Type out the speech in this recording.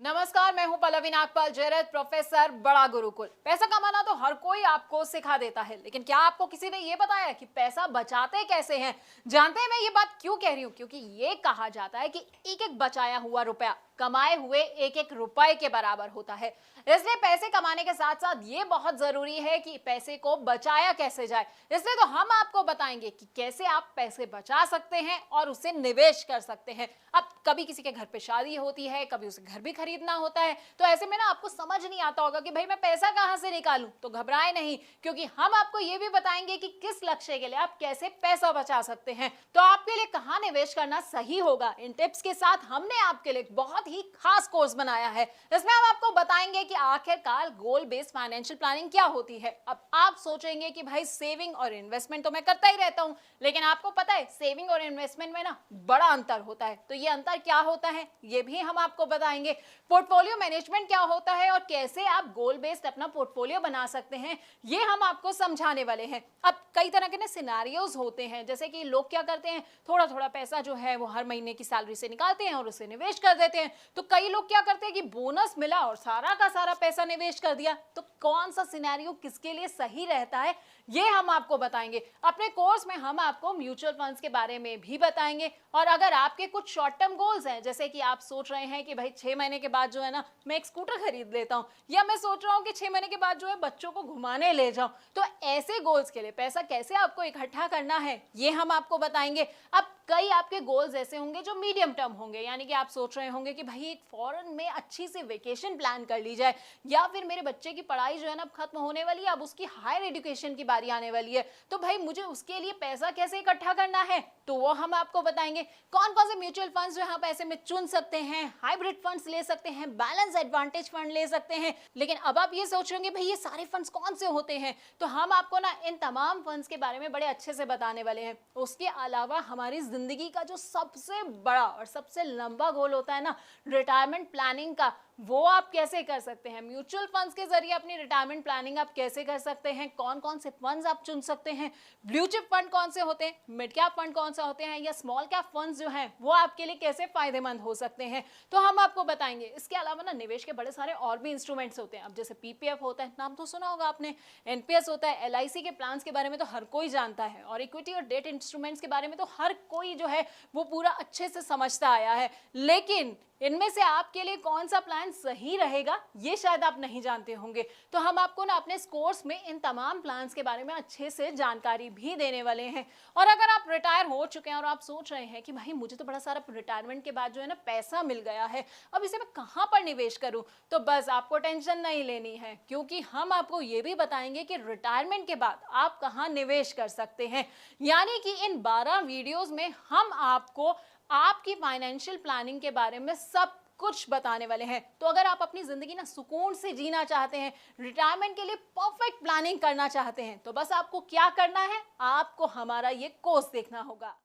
नमस्कार, मैं हूं पल्लवी नागपाल जयरथ, प्रोफेसर बड़ा गुरुकुल। पैसा कमाना तो हर कोई आपको सिखा देता है, लेकिन क्या आपको किसी ने ये बताया कि पैसा बचाते कैसे हैं? जानते हैं मैं ये बात क्यों कह रही हूं? क्योंकि ये कहा जाता है कि एक एक बचाया हुआ रुपया कमाए हुए एक एक रुपए के बराबर होता है। इसलिए पैसे कमाने के साथ साथ ये बहुत जरूरी है कि पैसे को बचाया कैसे जाए। इसलिए तो हम आपको बताएंगे कि कैसे आप पैसे बचा सकते हैं और उसे निवेश कर सकते हैं। अब कभी किसी के घर पे शादी होती है, कभी उसे घर भी खरीदना होता है, तो ऐसे में ना आपको समझ नहीं आता होगा कि भाई मैं पैसा कहां से निकालूं। तो घबराएं नहीं, क्योंकि हम आपको ये भी बताएंगे कि किस लक्ष्य के लिए आप कैसे पैसा बचा सकते हैं। तो आपके लिए कहां निवेश करना सही होगा, इन टिप्स के साथ हमने आपके लिए बहुत ही खास कोर्स बनाया है। इसमें हम आपको बताएंगे कि आखिरकार गोल बेस्ड फाइनेंशियल प्लानिंग क्या होती है। अब आप सोचेंगे कि भाई सेविंग और इन्वेस्टमेंट तो मैं करता ही रहता हूं, लेकिन आपको पता है सेविंग और इन्वेस्टमेंट में ना बड़ा अंतर होता है। तो ये अंतर क्या होता है ये भी हम आपको बताएंगे। पोर्टफोलियो मैनेजमेंट क्या होता है और कैसे आप गोल बेस्ड अपना पोर्टफोलियो बना सकते हैं, ये हम आपको समझाने वाले हैं। अब कई तरह के ना सिनेरियोज होते हैं, जैसे कि लोग क्या करते हैं, थोड़ा थोड़ा पैसा जो है वो हर महीने की सैलरी से निकालते हैं और उसे निवेश कर देते हैं। तो कई लोग क्या करते हैं कि बोनस मिला और सारा का सारा पैसा निवेश कर दिया। तो कौन सा सिनेरियो किसके लिए सही रहता है ये हम आपको बताएंगे। अपने कोर्स में हम आपको म्यूचुअल फंड्स के बारे में भी बताएंगे। और अगर आपके कुछ शॉर्ट टर्म गोल्स हैं, जैसे कि आप सोच रहे हैं कि भाई 6 महीने के बाद जो है ना मैं एक स्कूटर खरीद लेता हूं, या मैं सोच रहा हूं कि 6 महीने के बाद जो है बच्चों को घुमाने ले जाऊं, तो ऐसे गोल्स के लिए पैसा कैसे आपको इकट्ठा करना है ये हम आपको बताएंगे। अब कई आपके गोल्स ऐसे होंगे जो मीडियम टर्म होंगे, यानी कि आप सोच रहे होंगे कि भाई एक फॉरेन में अच्छी सी वेकेशन प्लान कर ली जाए, या फिर मेरे बच्चे की पढ़ाई जो है ना अब खत्म होने वाली है, अब उसकी हायर एजुकेशन की बारी आने वाली है, तो भाई मुझे उसके लिए पैसा कैसे इकट्ठा करना है, तो वो हम आपको बताएंगे। कौन कौन से म्यूचुअल फंड्स जो आप ऐसे में चुन सकते हैं, हाइब्रिड फंड्स ले सकते हैं, बैलेंस एडवांटेज फंड ले सकते हैं। लेकिन अब आप ये सोच रहे होंगे भाई ये सारे फंड्स कौन से होते हैं, तो हम आपको ना इन तमाम फंड्स के बारे में बड़े अच्छे से बताने वाले हैं। उसके अलावा हमारी जिंदगी का जो सबसे बड़ा और सबसे लंबा गोल होता है ना, रिटायरमेंट प्लानिंग का, वो आप कैसे कर सकते हैं। म्यूचुअल फंड्स के जरिए अपनी रिटायरमेंट प्लानिंग आप कैसे कर सकते हैं, कौन कौन से फंड्स आप चुन सकते हैं, ब्लू चिप फंड कौन से होते हैं, मिड कैप फंड कौन से होते हैं, या स्मॉल कैप फंड्स जो हैं वो आपके लिए कैसे फायदेमंद हो सकते हैं, तो हम आपको बताएंगे। इसके अलावा ना निवेश के बड़े सारे और भी इंस्ट्रूमेंट्स होते हैं। अब जैसे पीपीएफ होता है, नाम तो सुना होगा आपने, एनपीएस होता है, एलआईसी के प्लान्स के बारे में तो हर कोई जानता है, और इक्विटी और डेट इंस्ट्रूमेंट्स के बारे में तो हर कोई जो है वो पूरा अच्छे से समझता आया है। लेकिन इनमें से आपके लिए कौन सा प्लान सही रहेगा ये शायद आप नहीं जानते होंगे। तो हम आपको ना अपने कोर्स में इन तमाम प्लान्स के बारे में अच्छे से जानकारी भी देने वाले हैं। और अगर आप रिटायर हो चुके हैं और आप सोच रहे हैं कि भाई मुझे तो बड़ा सारा रिटायरमेंट के बाद जो है ना पैसा मिल गया है, अब इसे मैं कहां पर निवेश करूं, तो बस आपको टेंशन नहीं लेनी है, क्योंकि हम आपको ये भी बताएंगे कि रिटायरमेंट के बाद आप कहां निवेश कर सकते हैं। यानी कि इन 12 वीडियोस में हम आपको आपकी फाइनेंशियल प्लानिंग के बारे में सब कुछ बताने वाले हैं। तो अगर आप अपनी जिंदगी ना सुकून से जीना चाहते हैं, रिटायरमेंट के लिए परफेक्ट प्लानिंग करना चाहते हैं, तो बस आपको क्या करना है, आपको हमारा ये कोर्स देखना होगा।